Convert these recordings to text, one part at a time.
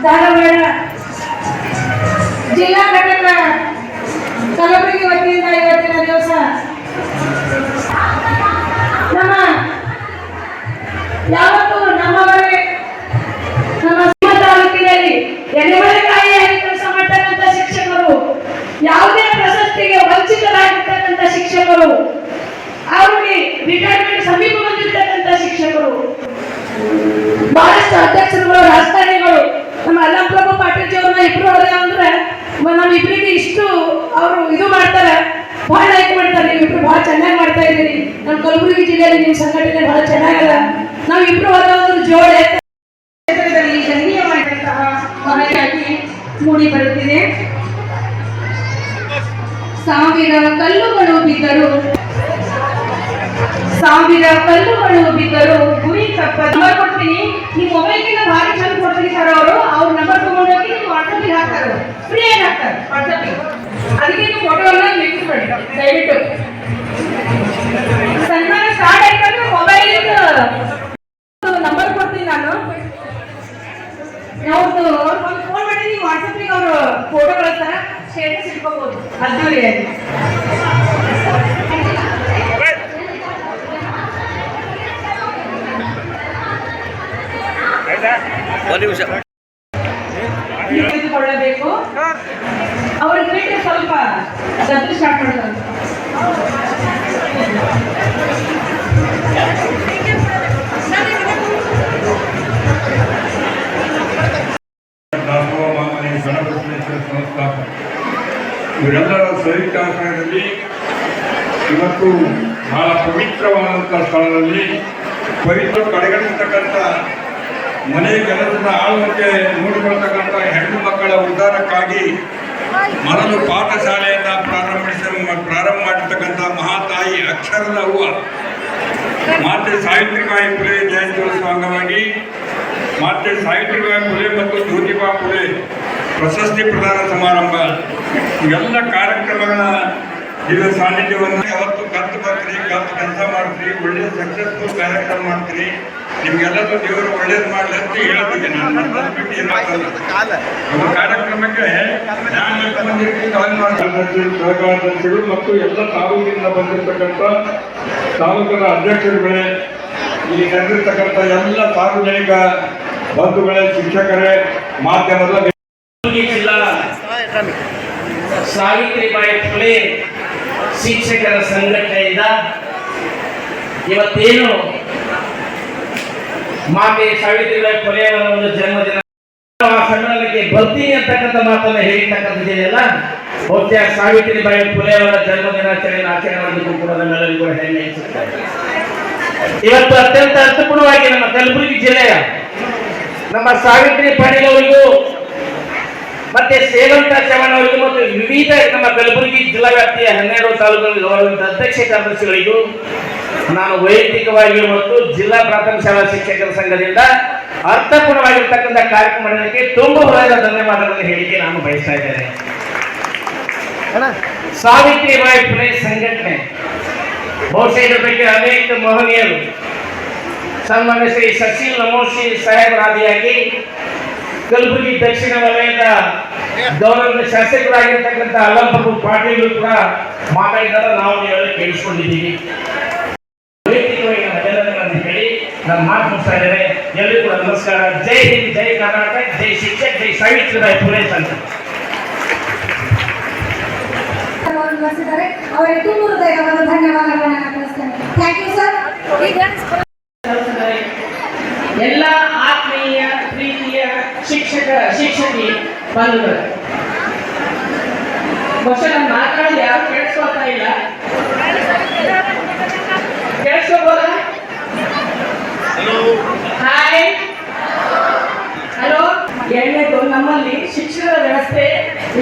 ಧಾರವಾಡ ಜಿಲ್ಲಾ ಘಟಕ ಕಲಬುರಗಿ ವತಿಯಿಂದ ಇವತ್ತಿನ ದಿವಸ ನಮ್ಮ ಯಾವತ್ತೂ ನಮ್ಮವರೇ ನಮ್ಮ ತಾಲೂಕಿನಲ್ಲಿ ಎಲೆಮರೆಕಾಯಿಯಾಗಿ ಕೆಲಸ ಮಾಡ್ತಕ್ಕಂಥ ಶಿಕ್ಷಕರು, ಯಾವುದೇ ಪ್ರಶಸ್ತಿಗೆ ವಂಚಿತರಾಗಿರ್ತಕ್ಕಂಥ ಶಿಕ್ಷಕರು, ಅವರಿಗೆ ರಿಟೈರ್ಮೆಂಟ್ ಸಮೀಪ ಬಂದಿರ್ತಕ್ಕಂಥ ಶಿಕ್ಷಕರು, ಬಹಳಷ್ಟು ಅಧ್ಯಕ್ಷರುಗಳು, ರಾಜಕಾರಣಿಗಳು, ನಮ್ಮ ಅಲ್ಲಂಪ್ರಭು ಪಾಟೀಲ್ ಜಿ ಅವ್ರನ್ನ ಇಬ್ರು ಹೋದ ಅಂದ್ರೆ ನಮ್ಮಿಬ್ಬರಿಗೆ ಇಷ್ಟು ಅವರು ಇದು ಮಾಡ್ತಾರೆ, ಬಹಳ ಲೈಕ್ ಮಾಡ್ತಾರೆ. ನೀವಿಬ್ರು ಬಹಳ ಚೆನ್ನಾಗಿ ಮಾಡ್ತಾ ಇದ್ದೀರಿ, ನಮ್ಮ ಕಲಬುರಗಿ ಜಿಲ್ಲೆಯಲ್ಲಿ ನಿಮ್ಮ ಸಂಘಟನೆ ಬಹಳ ಚೆನ್ನಾಗದ, ನಾವಿಬ್ರು ಹೋದ ಜೋಡ ಕ್ಷೇತ್ರದಲ್ಲಿ ಗಣನೀಯವಾದಂತಹ ಮಹತ್ವವಾಗಿ ಮೂಡಿ ಬರುತ್ತಿದೆ. ಸಾವಿರ ಕಲ್ಲುಗಳು ಬಿದ್ದರು ಗುರಿ ತಪ್ಪ. ನಂಬರ್ ಕೊಡ್ತೀನಿ, ನೀವು ಮೊಬೈಲ್ಗಿಂತ ಭಾರಿ ಚಂದ ಕೊಡ್ತೀನಿ ಸರ್. ಅವ್ರ ನಂಬರ್ ತಗೊಂಡೋಗಿ ನೀವು ವಾಟ್ಸಪ್ಗೆ ಹಾಕ್ತಾರೆ, ಫ್ರೀಯಾಗಿ ಹಾಕ್ತಾರೆ ವಾಟ್ಸಪ್ಗೆ. ಅದಕ್ಕೆ ನೀವು ಫೋಟೋವನ್ನ ಕ್ಲಿಕ್ ಮಾಡಿ ದಯವಿಟ್ಟು. ಸನ್ಮಾನ ಸ್ಟಾರ್ಟ್ ಆಯ್ತಂದ್ರೆ ಮೊಬೈಲ್ ನಂಬರ್ ಕೊಡ್ತೀನಿ ನಾನು. ಅವ್ರದ್ದು ಒಂದು ಫೋನ್ ಮಾಡಿ ನೀವು ವಾಟ್ಸಪ್ಗೆ ಅವರು ಫೋಟೋ ಕಳಿಸ್ತಾರ, ಸ್ಟೇಟಸ್ ಇಟ್ಕೋಬಹುದು ಅದ್ದೂರಿಯಾಗಿ. ಕೊಳ್ಳಬೇಕು. ಅವ್ರಿಗೆ ಬಿಟ್ಟರೆ ಸ್ವಲ್ಪ ಗದ್ದು ಸ್ಟಾರ್ಟ್ ಮಾಡ್ತಾರೆ. ಇವರೆಲ್ಲರ ಸಂಯುಕ್ತ ಆಶ್ರಯದಲ್ಲಿ ಇವತ್ತು ಬಹಳ ಪವಿತ್ರವಾದಂಥ ಸ್ಥಳದಲ್ಲಿ ಪವಿತ್ರ ಕಡೆಗಣಿಸ್ತಕ್ಕಂಥ ಮನೆ ಕೆಲಸದ ಆಳುವಂತೆ ನೋಡಿಕೊಳ್ತಕ್ಕಂಥ ಹೆಣ್ಣು ಮಕ್ಕಳ ಉದ್ಧಾರಕ್ಕಾಗಿ ಮೊದಲು ಪಾಠಶಾಲೆಯನ್ನು ಪ್ರಾರಂಭ ಮಾಡಿರ್ತಕ್ಕಂಥ ಮಹಾತಾಯಿ ಅಕ್ಷರದ ಹೂವ ಮಾತೆ ಸಾವಿತ್ರಿಬಾಯಿ ಫುಲೆ ಜಯಂತ್ಯೋತ್ಸವ ಅಂಗವಾಗಿ ಮಾತೆ ಸಾವಿತ್ರಿಬಾಯಿ ಫುಲೆ ಮತ್ತು ಜ್ಯೋತಿಬಾ ಫುಲೆ ಪ್ರಶಸ್ತಿ ಪ್ರದಾನ ಸಮಾರಂಭ ಇವೆಲ್ಲ ಕಾರ್ಯಕ್ರಮಗಳ ಇದು ಸಾನ್ನಿಧ್ಯವನ್ನು ಯಾವತ್ತು ಕಲ್ತು ಬರ್ತೀರಿ, ಕಲ್ತು ಕೆಲಸ ಮಾಡ್ತೀರಿ, ಒಳ್ಳೆಯ ಸಕ್ಸಸ್ಫುಲ್ ಕಾರ್ಯಕ್ರಮ ಮಾಡ್ತೀರಿ. ನಿಮ್ಗೆಲ್ಲರೂ ದೇವರು ಒಳ್ಳೇದು ಮಾಡಲಿ ಅಂತ ಹೇಳ್ತೀನಿ. ನಾನು ಬಿಟ್ಟು ಒಂದು ಕಾರ್ಯಕ್ರಮಕ್ಕೆ ಸಹಕಾರದರ್ಶಿಗಳು ಮತ್ತು ಎಲ್ಲ ತಾಲೂಕಿನಿಂದ ಬಂದಿರತಕ್ಕಂಥ ತಾಲೂಕಿನ ಅಧ್ಯಕ್ಷರುಗಳೇ, ಇಲ್ಲಿ ನೆರೆದಿರ್ತಕ್ಕಂಥ ಎಲ್ಲ ಸಾರ್ವಜನಿಕ ಬಂಧುಗಳೇ, ಶಿಕ್ಷಕರೇ, ಮಾಧ್ಯಮದ ಜಿಲ್ಲಾ ಸಾವಿತ್ರಿಬಾಯಿ ಫುಲೆ ಶಿಕ್ಷಕರ ಸಂಘಟನೆಯಿಂದ ಇವತ್ತೇನು ಮಾತೆ ಸಾವಿತ್ರಿಬಾಯಿ ಫುಲೆ ಅವರ ಒಂದು ಜನ್ಮದಿನ ಸಮ್ಮೇಳನಕ್ಕೆ ಬರ್ತೀನಿ ಅಂತಕ್ಕಂಥ ಮಾತನ್ನು ಹೇಳಿರ್ತಕ್ಕಂಥದ್ದೆಲ್ಲ ಬಹುಶಃ ಸಾವಿತ್ರಿಬಾಯಿ ಫುಲೆ ಅವರ ಜನ್ಮದಿನಾಚರಣೆಯನ್ನು ಆಚರಣೆ ಮಾಡಲಿಕ್ಕೂ ಕೂಡ ನಮ್ಮೆಲ್ಲರಿಗೂ ಹೆಮ್ಮೆ ಅನಿಸುತ್ತದೆ. ಇವತ್ತು ಅತ್ಯಂತ ಅರ್ಥಪೂರ್ಣವಾಗಿ ನಮ್ಮ ಕಲಬುರಗಿ ಜಿಲ್ಲೆಯ ನಮ್ಮ ಸಾವಿತ್ರಿ ಪಾಟೀಲ್ ಅವರಿಗೂ ಮತ್ತೆ ಸೇವಂತ ಚವನ್ ಅವರಿಗೂ ಮತ್ತು ವಿವಿಧ ನಮ್ಮ ಕಲಬುರಗಿ ಜಿಲ್ಲಾ ವ್ಯಾಪ್ತಿಯ 12 ತಾಲೂಕುಗಳ ಗೌರವಿತ ಅಧ್ಯಕ್ಷ ಕಾರ್ಯದರ್ಶಿಗಳಿಗೂ ನಾನು ವೈಯಕ್ತಿಕವಾಗಿ ಮತ್ತು ಜಿಲ್ಲಾ ಪ್ರಾಥಮಿಕ ಶಾಲಾ ಶಿಕ್ಷಕರ ಸಂಘದಿಂದ ಅರ್ಥಪೂರ್ಣವಾಗಿರ್ತಕ್ಕಂಥ ಕಾರ್ಯಕ್ರಮ ಮಾಡೋದಕ್ಕೆ ತುಂಬ ಹೃದಯದ ಧನ್ಯವಾದಗಳನ್ನು ಹೇಳಿಕೆ ನಾನು ಬಯಸ್ತಾ ಇದ್ದೇನೆ. ಸಾವಿತ್ರಿಬಾಯಿ ಫುಲೆ ಸಂಘಟನೆ ಬಹುಶಃ ಇದರ ಬಗ್ಗೆ ಅನೇಕ ಮಹನೀಯರು ಸನ್ಮಾನ್ಯ ಶ್ರೀ ಸಚಿಲ್ ನಮೋಶಿ ಸಾಹೇಬರಾದಿಯಾಗಿ ಕಲಬುರಗಿ ದಕ್ಷಿಣ ವಲಯದ ಗೌರವದ ಶಾಸಕರಾಗಿರ್ತಕ್ಕಂಥ ಅಲ್ಲಂಪ್ರಭು ಪಾಟೀಲ್ ಕೂಡ ಮಾತಾಡಿದರೆ ನಾವು ನೀವೆಲ್ಲ ಕೇಳಿಸ್ಕೊಂಡಿದ್ದೀವಿ. ವೈಯಕ್ತಿಕವಾಗಿ ನಮ್ಮ ಜನರನ್ನು ಹೇಳಿ ನಾನು ಮಾತು ಮುಗಿಸ್ತಾ ಇದ್ದೇನೆ. ಎಲ್ಲರಿಗೂ ಕೂಡ ನಮಸ್ಕಾರ. ಜೈ ಹಿಂದ್, ಜೈ ಕರ್ನಾಟಕ, ಜೈ ಶಿಕ್ಷಕ್, ಜೈ ಸಾವಿತ್ರಿಬಾಯಿ ಫುಲೆ ಅಂತ ಅವರಿಗೆ ತುಂಬ ಹೃದಯವಾದ ಧನ್ಯವಾದಗಳನ್ನು ಅರ್ಪಿಸ್ತೇನೆ. Thank you sir. ಎಲ್ಲ ಆತ್ಮೀಯ ಪ್ರೀತಿಯ ಶಿಕ್ಷಕಿ ಬಂಧುಗಳು, ಬಹುಶಃ ನನ್ನ ಮಾತುಗಳು ಯಾರು ಕೇಳಿಸ್ಕೊಳ್ತಾ ಇಲ್ಲ, ಕೇಳಿಸ್ಕೋಬೋದ? Hi, hello. ಎರಡನೇದು, ನಮ್ಮಲ್ಲಿ ಶಿಕ್ಷಣದ ವ್ಯವಸ್ಥೆ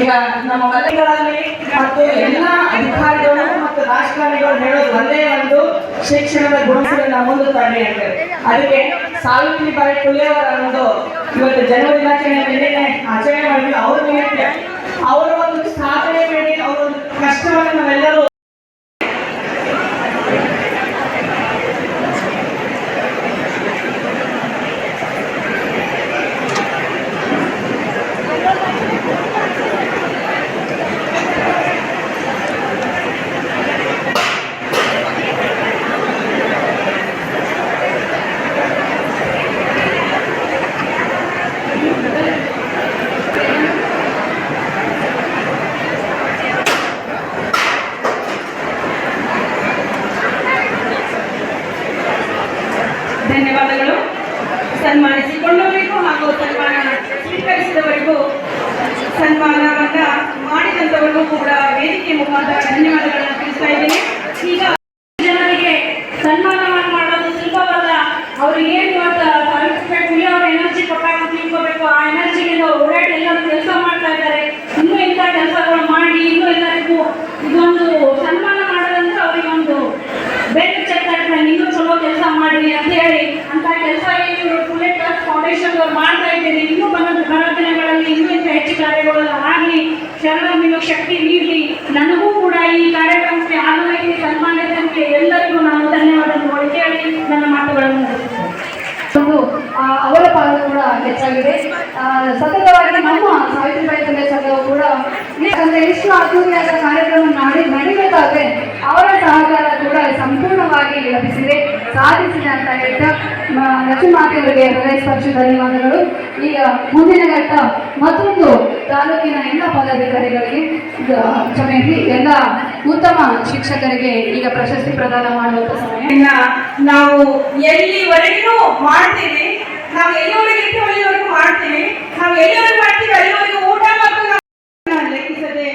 ಈಗ ನಮ್ಮ ವಲಯಗಳಲ್ಲಿ ಮತ್ತು ಎಲ್ಲ ಅಧಿಕಾರಿಗಳು ಮತ್ತು ರಾಜಕಾರಣಿಗಳು ಹೇಳೋದು ಒಂದೇ ಒಂದು, ಶಿಕ್ಷಣದ ಗುಣಮಟ್ಟವನ್ನು ಮುಂದೆ ತರಲಿ ಅಂತಾರೆ. ಅದಕ್ಕೆ ಸಾವಿತ್ರಿಬಾಯಿ ಫುಲೆ ಅವರ ಒಂದು ಇವತ್ತು ಜನ್ಮದಿನಾಚರಣೆ ಆಚರಣೆ ಮಾಡಿದ್ವಿ. ಅವ್ರ ನಿಮಿತ್ತ ಅವರ ಒಂದು ಸ್ಥಾಪನೆ ಮಾಡಿ ಅವರ ಒಂದು ಕಷ್ಟವನ್ನು ನಾವೆಲ್ಲರೂ ಸಂತೋಷವಾಗಿದೆ. ಸತತವಾಗಿ ನಮ್ಮ ಸಾವಿತ್ರಿಬಾಯಿ ಫುಲೆ ಸಂಘವು ಕೂಡ ಯಾಕಂದ್ರೆ ಎಷ್ಟು ಅದ್ದೂರಿಯಾದ ಕಾರ್ಯಕ್ರಮ ನಡೀಬೇಕಾದ್ರೆ ಅವರ ಸಹಕಾರ ಕೂಡ ಸಂಪೂರ್ಣವಾಗಿ ಲಭಿಸಿದೆ, ಸಾಧಿಸಿದೆ ಅಂತ ಹೇಳ್ತಾ ಲಕ್ಷ್ಮೀಮಾತೆಯವರಿಗೆ ಹೃದಯ ಸ್ಪರ್ಶ ಧನ್ಯವಾದಗಳು. ಈಗ ಮುಂದಿನ ಘಟ್ಟ ಮತ್ತೊಂದು ತಾಲೂಕಿನ ಎಲ್ಲ ಪದಾಧಿಕಾರಿಗಳಿಗೆ ಕ್ಷಮಿಸಿ ಎಲ್ಲ ಉತ್ತಮ ಶಿಕ್ಷಕರಿಗೆ ಈಗ ಪ್ರಶಸ್ತಿ ಪ್ರದಾನ ಮಾಡುವಂತ ಸಮಯ. ನಾವು ಎಲ್ಲಿವರೆಗೂ ಮಾಡ್ತೀವಿ, ನಾವು ಎಲ್ಲಿವರೆಗೆ ಇರ್ತೀವಿ ಅಲ್ಲಿವರೆಗೂ ಮಾಡ್ತೀವಿ, ನಾವು ಎಲ್ಲಿವರೆಗೂ ಮಾಡ್ತೀವಿ ಅಲ್ಲಿವರೆಗೂ ಊಟ ಮತ್ತು ಲೆಕ್ಕಿಸದೆ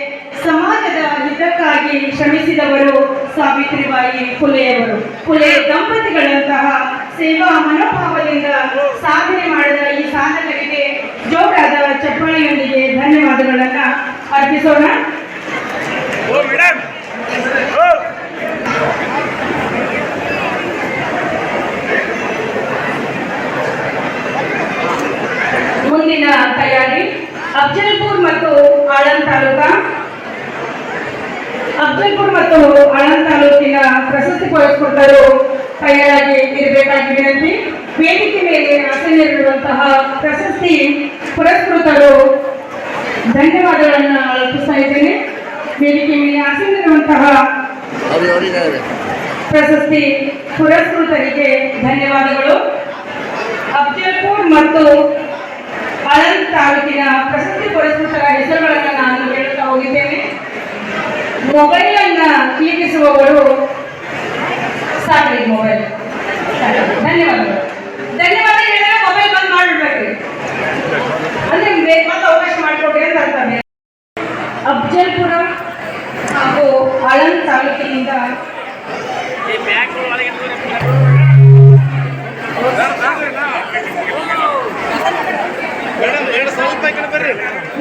ಸಮಾಜದ ಹಿತಕ್ಕಾಗಿ ಶ್ರಮಿಸಿದವರು ಸಾವಿತ್ರಿಬಾಯಿ ಫುಲೆಯವರು. ಫುಲೆ ದಂಪತಿಗಳಂತಹ ಸೇವಾ ಮನೋಭಾವದಿಂದ ಸಾಧನೆ ಮಾಡಿದ ಈ ಸಾಧಕರಿಗೆ ಜೋರಾದ ಚಪ್ಪಾಳೆಯೊಂದಿಗೆ ಧನ್ಯವಾದಗಳನ್ನ ಅರ್ಪಿಸೋಣ. ಮುಂದಿನ ತಯಾರಿ ಅಫ್ಜಲ್ಪುರ್ ಮತ್ತು ಆಳಂದ್ ತಾಲೂಕಿನ ಪ್ರಶಸ್ತಿ ಪುರಸ್ಕೃತರು ತಯಾರಾಗಿ ಇರಬೇಕಾಗಿ ವಿನಂತಿ. ವೇದಿಕೆ ಮೇಲೆ ಆಸೀನರಿರುವಂತಹ ಪ್ರಶಸ್ತಿ ಪುರಸ್ಕೃತರು ಧನ್ಯವಾದಗಳನ್ನು ಅರ್ಪಿಸ್ತಾ ಇದ್ದೇನೆ. ವೇದಿಕೆ ಮೇಲೆ ಆಸೀನರಿರುವಂತಹ ಪ್ರಶಸ್ತಿ ಪುರಸ್ಕೃತರಿಗೆ ಧನ್ಯವಾದಗಳು. ಅಫ್ಜಲ್ಪುರ್ ಮತ್ತು ಆಳಂದ್ ತಾಲೂಕಿನ ಪ್ರಶಸ್ತಿ ಪುರಸ್ಕೃತರ ಹೆಸರುಗಳನ್ನು ನಾನು ಹೇಳುತ್ತಾ ಹೋಗಿದ್ದೇನೆ. ಮೊಬೈಲ್ ಅನ್ನ ಕ್ಲಿಕ್ಕಿಸುವವರು ಸಾಕ್ರಿ ಮೊಬೈಲ್. ಧನ್ಯವಾದಗಳು. ಧನ್ಯವಾದ ಹೇಳಿದ್ರೆ ಮೊಬೈಲ್ ಬಂದ್ ಮಾಡಿಬಿಡ್ಬೇಕ್ರಿ, ಅಂದ್ರೆ ಮತ್ತೆ ಅವಕಾಶ ಮಾಡಿಕೊಡ್ರಿ ಅಂತ ಅರ್ಥ. ಅಫ್ಜಲ್ಪುರ ಹಾಗೂ ಆಳಂದ್ ತಾಲೂಕಿನಿಂದ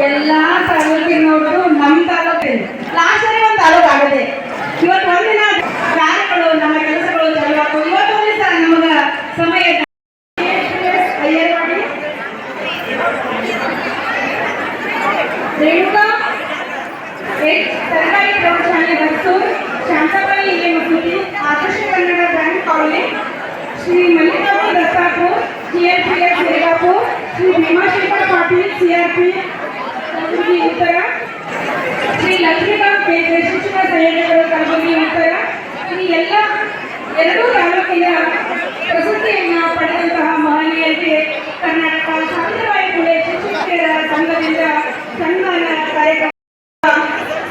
ಎಲ್ಲಾ ತಾಲೂಕಿನವರು ನಮ್ಮ ತಾಲೂಕಿನ ಲಾಸ್ಟ್ ಒಂದು ತಾಲೂಕು ಆಗಿದೆ. ಇವತ್ತು ಒಂದಿನ ಕಾರ್ಯಗಳು ನಮ್ಮ ಕೆಲಸಗಳು ಚಲುವಾಕು. ಇವತ್ತು ಒಂದು ದಿವಸ ನಮಗ ಸಮಯ ಮಾಡಿ ರೇಣುಕಾ ಸರ್ಕಾರಿ ಪ್ರೌಢಶಾಲೆ Bassur, Shantabai A Masuti, Adarsh Kannada bank colony, Shri Mallikarjun Dattapur, CRPF Segapur, Shri Bhimashankar Patil CRP Kalaburagi Uttar, Shri Lakshmikant Bendre ಶಿಕ್ಷಣ ಸಂಯೋಜಕರು ಕಲಬುರಗಿ ಉತ್ತರ. ಈ ಎಲ್ಲ ಎರಡೂ ತಾಲೂಕಿನ ಪ್ರಶಸ್ತಿಯನ್ನು ಪಡೆದಂತಹ ಮಹನೀಯರಿಗೆ ಕರ್ನಾಟಕ ಸಾವಿತ್ರಿಬಾಯಿ ಫುಲೆ ಶಿಕ್ಷಕರ ಸಂಘದಿಂದ ಸನ್ಮಾನ ಕಾರ್ಯಕ್ರಮ.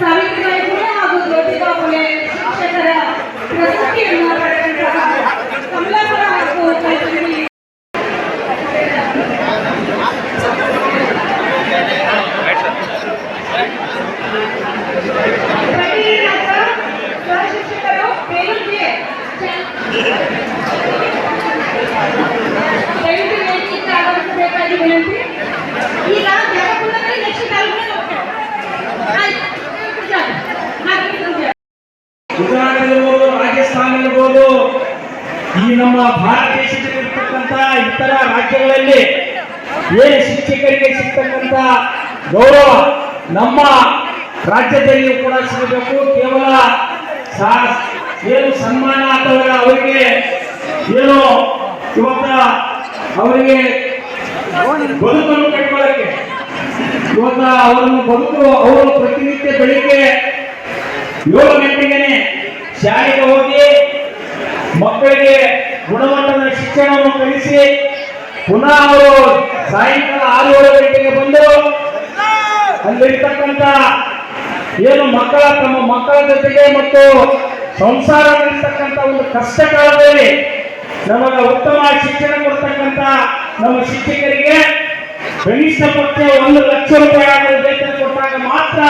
ಸಾವಿತ್ರಿಬಾಯಿ ಫುಲೆ ಹಾಗೂ ಜ್ಯೋತಿಬಾ ಫುಲೆ ಶಿಕ್ಷಕರ ಪ್ರಶಸ್ತಿಯನ್ನು ಪಡೆದಂತಹ ಕಮಲಾಪುರ ಹಾಗೂ ಕಲಬುರಗಿ ಶಿಕ್ಷಕರು ಬೇಲೂರಿಗೆ ಆಗಮಿಸಬೇಕಾಗಿ ವಿನಂತಿ. ಈಗ ನೆಕ್ಸ್ಟ್ ಗುಜರಾತ್ ಇರ್ಬೋದು, ರಾಜಸ್ಥಾನ ಇರ್ಬೋದು, ಈ ನಮ್ಮ ಭಾರತ ದೇಶದಲ್ಲಿರ್ತಕ್ಕಂಥ ಇತರ ರಾಜ್ಯಗಳಲ್ಲಿ ಏನು ಶಿಕ್ಷಕರಿಗೆ ಸಿಗ್ತಕ್ಕಂಥ ಗೌರವ ನಮ್ಮ ರಾಜ್ಯದಲ್ಲಿಯೂ ಕೂಡ ಸಿಗಬೇಕು. ಕೇವಲ ಏನು ಸನ್ಮಾನ ಅಥವಾ ಅವರಿಗೆ ಏನು ಇವತ್ತ ಅವರಿಗೆ ಬದುಕನ್ನು ಕಟ್ಕೊಳ್ಳಕ್ಕೆ ಇವತ್ತ ಅವರನ್ನು ಅವರು ಪ್ರತಿನಿತ್ಯ ಬೆಳಿಗ್ಗೆ 7 ಗಂಟೆಗೆ ಶಾಲೆಗೆ ಹೋಗಿ ಮಕ್ಕಳಿಗೆ ಗುಣಮಟ್ಟದ ಶಿಕ್ಷಣವನ್ನು ಕಲಿಸಿ ಪುನಃ ಅವರು ಸಾಯಂಕಾಲ 6-7 ಗಂಟೆಗೆ ಬಂದು ಅಲ್ಲಿರ್ತಕ್ಕಂಥ ಏನು ತಮ್ಮ ಮಕ್ಕಳ ಜೊತೆಗೆ ಮತ್ತು ಸಂಸಾರ ನಡೆಸ್ತಕ್ಕಂಥ ಒಂದು ಕಷ್ಟ ಕಾಲದಲ್ಲಿ ನಮಗೆ ಉತ್ತಮ ಶಿಕ್ಷಣ ಕೊಡ್ತಕ್ಕಂಥ ನಮ್ಮ ಶಿಕ್ಷಕರಿಗೆ ಕನಿಷ್ಠ ಪಕ್ಷ 1 ಲಕ್ಷ ರೂಪಾಯಿ ವೇತನ ಕೊಟ್ಟಾಗ ಮಾತ್ರ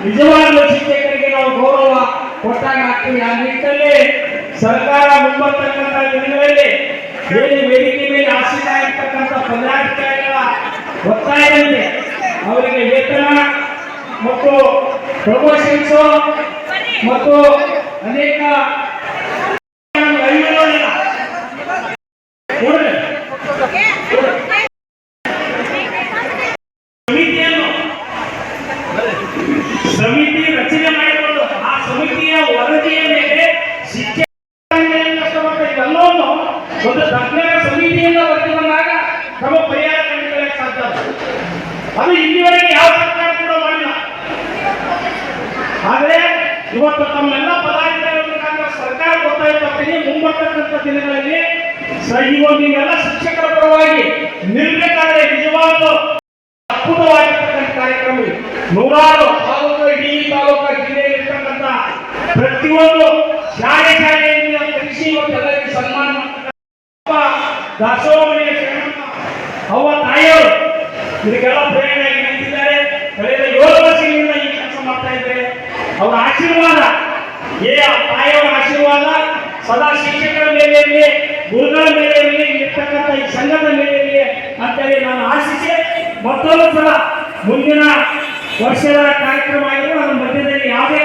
ನಿಜವಾದ ಶಿಕ್ಷಕರಿಗೆ ನಾವು ಗೌರವ ಕೊಟ್ಟಾಗ ಆಗ್ತೀವಿ. ಆ ನಿಟ್ಟಿನಲ್ಲಿ ಸರ್ಕಾರ ಮುಂಬರ್ತಕ್ಕಂಥ ದಿನಗಳಲ್ಲಿ ಏನು ವೇದಿಕೆ ಮೇಲೆ ಆಸೀನರಾಗಿರ್ತಕ್ಕಂಥ ಪದಾಧಿಕಾರಿಗಳ ಒತ್ತಾಯದಂತೆ ಅವರಿಗೆ ವೇತನ ಮತ್ತು ಪ್ರಮೋಷನ್ಸ್ ಮತ್ತು ಅನೇಕ ಸಮಿತಿ ರಚನೆ ಮಾಡಿಕೊಂಡು ಆ ಸಮಿತಿಯ ವರದಿಯ ಮೇಲೆ ಶಿಕ್ಷಣ ಇವೆಲ್ಲವನ್ನು ಒಂದು ತಜ್ಞರ ಸಮಿತಿಯಿಂದ ವರದಿ ಬಂದಾಗ ಕ್ರಮ ಪರಿಹಾರ ಕಂಡುಕೊಳ್ಳಕ್ಕೆ ಸಾಧ್ಯ. ಅದು ಇಲ್ಲಿವರೆಗೆ ಯಾವ ಸರ್ಕಾರ ಕೂಡ ಮಾಡಿಲ್ಲ. ಆದರೆ ಇವತ್ತು ತಮ್ಮೆಲ್ಲ ಪದಾಧಿಕಾರಿಗಳ ಮುಖಾಂತರ ಸರ್ಕಾರ ಗೊತ್ತಾಯ್ತೀನಿ ಮುಂಬರ್ತಕ್ಕಂಥ ದಿನಗಳಲ್ಲಿ ಇವಾಗ ನೀವೆಲ್ಲ ಶಿಕ್ಷಕರ ಪರವಾಗಿ ನಿರ್ಬೇಕಾದ್ರೆ ನಿಜವಾಗ್ಲೂ ಅದ್ಭುತವಾಗಿರ್ತಕ್ಕಂಥ ಕಾರ್ಯಕ್ರಮ ಇದು. ನೂರಾರು ತಾಲೂಕು ಇಡೀ ತಾಲೂಕು ಜಿಲ್ಲೆಯಲ್ಲಿರ್ತಕ್ಕಂಥ ಪ್ರತಿಯೊಂದು ಶಾಲೆಯಿಂದ ಕಲಿಸಿ ಇವತ್ತೆಲ್ಲರಿಗೆ ಸನ್ಮಾನ ಮಾಡ್ತಕ್ಕಂಥ ದಾಸೋಹಮಣಿಯ ಶರಣಮ್ಮ ಅವ್ವ ತಾಯಿಯವರು ಇದಕ್ಕೆಲ್ಲ ಪ್ರೇರಣೆಯಾಗಿ ನಿಂತಿದ್ದಾರೆ. ಕಳೆದ 7 ವರ್ಷಗಳಿಂದ ಈ ಕೆಲಸ ಮಾಡ್ತಾ ಇದ್ದಾರೆ. ಅವರ ಆಶೀರ್ವಾದ ತಾಯಿಯವರ ಆಶೀರ್ವಾದ ಸದಾ ಶಿಕ್ಷಕರ ಮೇಲೆ ಇರಲಿ, ಗುರುಗಳ ಮೇಲೆ ಇರಲಿ, ಇರ್ತಕ್ಕಂಥ ಈ ಸಂಘದ ಮೇಲೆ ಇರಲಿ ಅಂತೇಳಿ ನಾನು ಆಶಿಸಿ ಮತ್ತೊಂದು ಸಲ ಮುಂದಿನ ವರ್ಷದ ಕಾರ್ಯಕ್ರಮ ಆಗಿರುವ ಅದರ ಮಧ್ಯದಲ್ಲಿ ಯಾವುದೇ